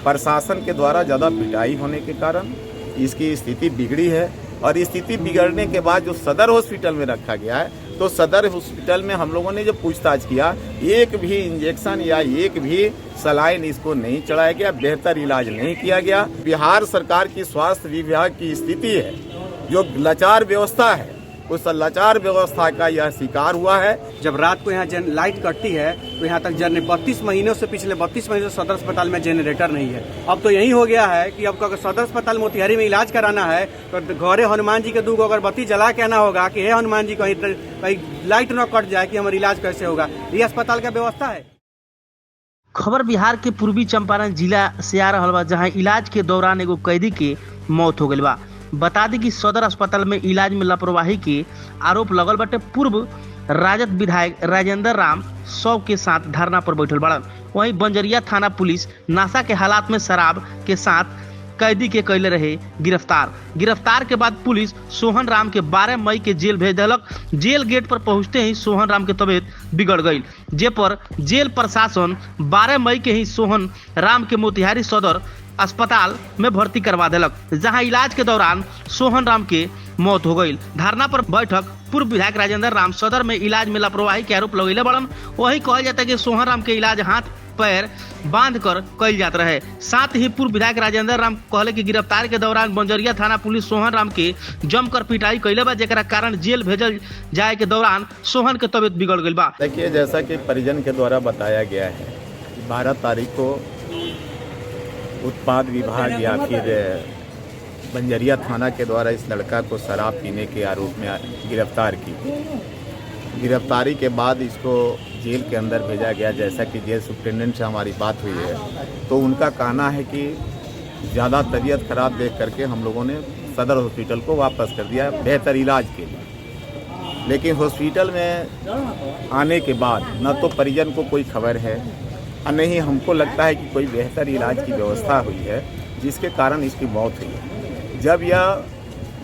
प्रशासन के द्वारा ज़्यादा पिटाई होने के कारण इसकी स्थिति बिगड़ी है। और स्थिति बिगड़ने के बाद जो सदर हॉस्पिटल में रखा गया है, तो सदर हॉस्पिटल में हम लोगों ने जो पूछताछ किया, एक भी इंजेक्शन या एक भी सलाइन इसको नहीं चढ़ाया गया, बेहतर इलाज नहीं किया गया। बिहार सरकार की स्वास्थ्य विभाग की स्थिति है जो लाचार व्यवस्था है, उस लाचार व्यवस्था का यह शिकार हुआ है। जब रात को यहाँ लाइट कटती है तो यहाँ तक पिछले 32 महीनों से सदर अस्पताल में जनरेटर नहीं है। अब तो यही हो गया है कि अब अगर सदर अस्पताल मोतिहारी में इलाज कराना है तो घरे हनुमान जी के 2 अगरबत्ती जला के आना होगा कि हे हनुमान जी कहीं लाइट न कट जाए कि हमारा इलाज कैसे होगा। ये अस्पताल का व्यवस्था है। खबर बिहार के पूर्वी चंपारण जिला से आ रहा बा, जहाँ इलाज के दौरान एगो कैदी के मौत हो गई बा। बता दी कि सदर अस्पताल में इलाज में लापरवाही के आरोप लगल बाटे। पूर्व राजद विधायक राजेंद्र राम सौ के साथ धरना पर बैठल बड़न। वहीं बंजरिया थाना पुलिस नशा के हालात में शराब के साथ कैदी के कैले रहे गिरफ्तार के बाद पुलिस सोहन राम के 12 मई के जेल भेज दिलक। जेल गेट पर पहुंचते ही सोहन राम के तबीयत बिगड़ गई, जे पर जेल प्रशासन 12 मई के ही सोहन राम के मोतिहारी सदर अस्पताल में भर्ती करवा दिलक, जहां इलाज के दौरान सोहन राम के मौत हो गई। धरना पर बैठक पूर्व विधायक राजेंद्र राम सदर में इलाज में लापरवाही के आरोप लगेले बड़न। वही कहल जाता है कि सोहन राम के इलाज हाथ पैर बांध कर कल जात रहे। साथ ही पूर्व विधायक राजेंद्र राम कहले कि गिरफ्तार के दौरान बंजरिया थाना पुलिस सोहन राम के जमकर पिटाई कैले बा, जेकरा कारण जेल भेजल जाए के दौरान सोहन के तबीयत बिगड़ गई बा। देखिए, जैसा कि परिजन के द्वारा बताया गया है, 12 तारीख को उत्पाद विभाग या फिर बंजरिया थाना के द्वारा इस लड़का को शराब पीने के आरोप में गिरफ्तार की। गिरफ्तारी के बाद इसको जेल के अंदर भेजा गया। जैसा कि जेल सुप्रिटेंडेंट से हमारी बात हुई है, तो उनका कहना है कि ज़्यादा तबीयत खराब देख करके हम लोगों ने सदर हॉस्पिटल को वापस कर दिया बेहतर इलाज के लिए। लेकिन हॉस्पिटल में आने के बाद न तो परिजन को कोई खबर है और नहीं हमको लगता है कि कोई बेहतर इलाज की व्यवस्था हुई है, जिसके कारण इसकी मौत हुई है। जब यह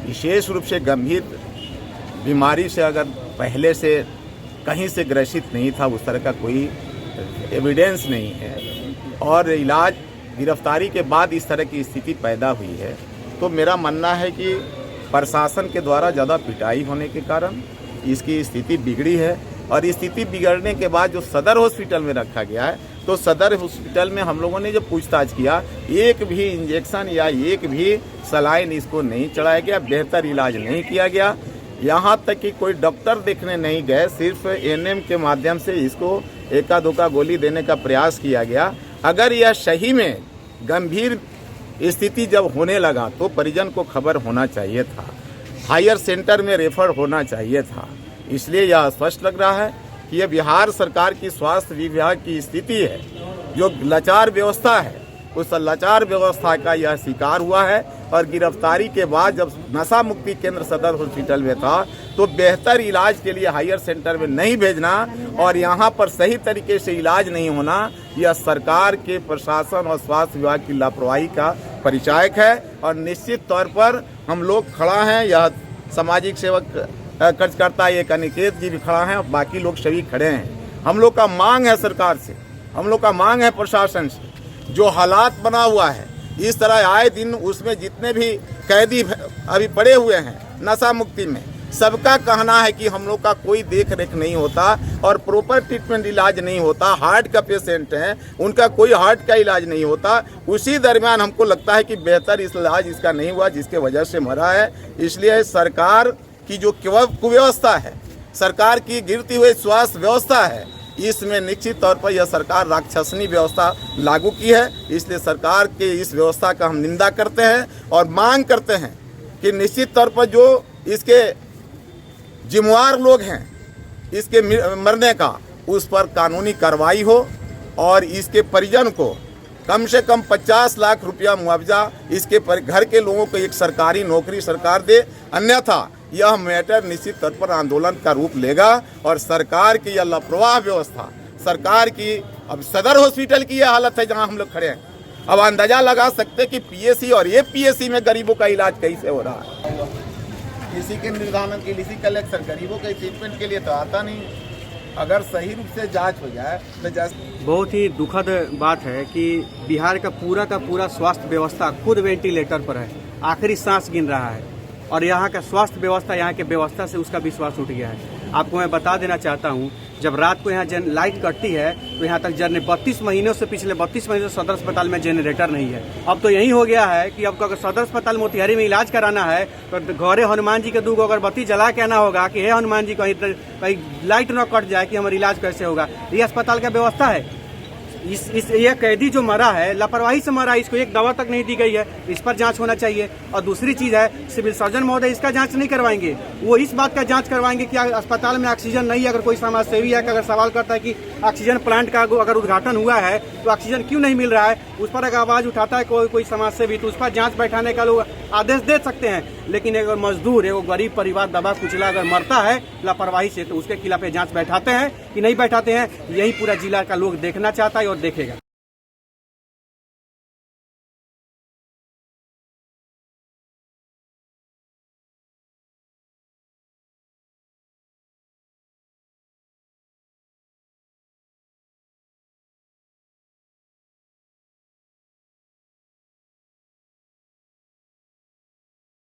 विशेष रूप से गंभीर बीमारी से अगर पहले से कहीं से ग्रसित नहीं था, उस तरह का कोई एविडेंस नहीं है, और इलाज गिरफ्तारी के बाद इस तरह की स्थिति पैदा हुई है, तो मेरा मानना है कि प्रशासन के द्वारा ज़्यादा पिटाई होने के कारण इसकी स्थिति बिगड़ी है। और स्थिति बिगड़ने के बाद जो सदर हॉस्पिटल में रखा गया है, तो सदर हॉस्पिटल में हम लोगों ने जो पूछताछ किया, एक भी इंजेक्शन या एक भी सलाइन इसको नहीं चढ़ाया गया, बेहतर इलाज नहीं किया गया। यहाँ तक कि कोई डॉक्टर देखने नहीं गए, सिर्फ एएनएम के माध्यम से इसको एका दोका गोली देने का प्रयास किया गया। अगर यह सही में गंभीर स्थिति जब होने लगा तो परिजन को खबर होना चाहिए था, हायर सेंटर में रेफर होना चाहिए था। इसलिए यह स्पष्ट लग रहा है कि यह बिहार सरकार की स्वास्थ्य विभाग की स्थिति है जो लाचार व्यवस्था है, उस लाचार व्यवस्था का यह शिकार हुआ है। और गिरफ्तारी के बाद जब नशा मुक्ति केंद्र सदर हॉस्पिटल में था, तो बेहतर इलाज के लिए हायर सेंटर में नहीं भेजना और यहाँ पर सही तरीके से इलाज नहीं होना, यह सरकार के प्रशासन और स्वास्थ्य विभाग की लापरवाही का परिचायक है। और निश्चित तौर पर हम लोग खड़ा हैं, यह सामाजिक सेवक कार्यकर्ता एक अनिकेत जी भी खड़ा हैं और बाकी लोग सभी खड़े हैं। हम लोग का मांग है सरकार से, हम लोग का मांग है प्रशासन से, जो हालात बना हुआ है इस तरह आए दिन उसमें जितने भी कैदी अभी पड़े हुए हैं नशा मुक्ति में, सबका कहना है कि हम लोग का कोई देख रेख नहीं होता और प्रॉपर ट्रीटमेंट इलाज नहीं होता। हार्ट का पेशेंट हैं, उनका कोई हार्ट का इलाज नहीं होता। उसी दरमियान हमको लगता है कि बेहतर इलाज इसका नहीं हुआ, जिसके वजह से मरा है। इसलिए सरकार की जो कुव्यवस्था है, सरकार की गिरती हुई स्वास्थ्य व्यवस्था है, इसमें निश्चित तौर पर यह सरकार राक्षसनी व्यवस्था लागू की है। इसलिए सरकार के इस व्यवस्था का हम निंदा करते हैं और मांग करते हैं कि निश्चित तौर पर जो इसके जिम्मेवार लोग हैं इसके मरने का, उस पर कानूनी कार्रवाई हो और इसके परिजन को कम से कम 50 लाख रुपया मुआवजा, इसके घर के लोगों को एक सरकारी नौकरी सरकार दे, अन्यथा यह मैटर निश्चित तौर पर आंदोलन का रूप लेगा। और सरकार की यह लापरवाह व्यवस्था, सरकार की, अब सदर हॉस्पिटल की यह हालत है जहां हम लोग खड़े हैं, अब अंदाजा लगा सकते कि पीएससी और एपीएससी में गरीबों का इलाज कैसे हो रहा है। किसी के निर्धारण के लिए, किसी कलेक्टर गरीबों के ट्रीटमेंट के लिए तो आता नहीं। अगर सही रूप से जांच हो जाए तो बहुत ही दुखद बात है कि बिहार का पूरा स्वास्थ्य व्यवस्था खुद वेंटिलेटर पर है, आखिरी सांस गिन रहा है और यहाँ का स्वास्थ्य व्यवस्था, यहाँ के व्यवस्था से उसका विश्वास उठ गया है। आपको मैं बता देना चाहता हूँ, जब रात को यहाँ लाइट कटती है तो यहाँ तक पिछले 32 महीनों से सदर अस्पताल में जनरेटर नहीं है। अब तो यही हो गया है कि अब अगर सदर अस्पताल मोतिहारी में इलाज कराना है तो घरे हनुमान जी के 2 अगरबत्ती जला के आना होगा कि हे हनुमान जी कहीं लाइट न कट जाए कि हमारा इलाज कैसे होगा। ये अस्पताल का व्यवस्था है। ये कैदी जो मरा है लापरवाही से मरा है, इसको एक दवा तक नहीं दी गई है, इस पर जांच होना चाहिए। और दूसरी चीज है, सिविल सर्जन महोदय इसका जांच नहीं करवाएंगे, वो इस बात का जांच करवाएंगे कि अस्पताल में ऑक्सीजन नहीं है। अगर कोई समाज सेवी है अगर सवाल करता है कि ऑक्सीजन प्लांट का अगर उद्घाटन हुआ है तो ऑक्सीजन क्यों नहीं मिल रहा है, उस पर अगर आवाज उठाता है कोई समाज सेवी तो उस पर जाँच बैठाने का लोग आदेश दे सकते हैं। लेकिन अगर मजदूर है, वो गरीब परिवार दबा कुचला अगर मरता है लापरवाही से तो उसके खिलाफ जांच बैठाते हैं कि नहीं बैठाते हैं, यही पूरा जिला का लोग देखना चाहता है और देखेगा।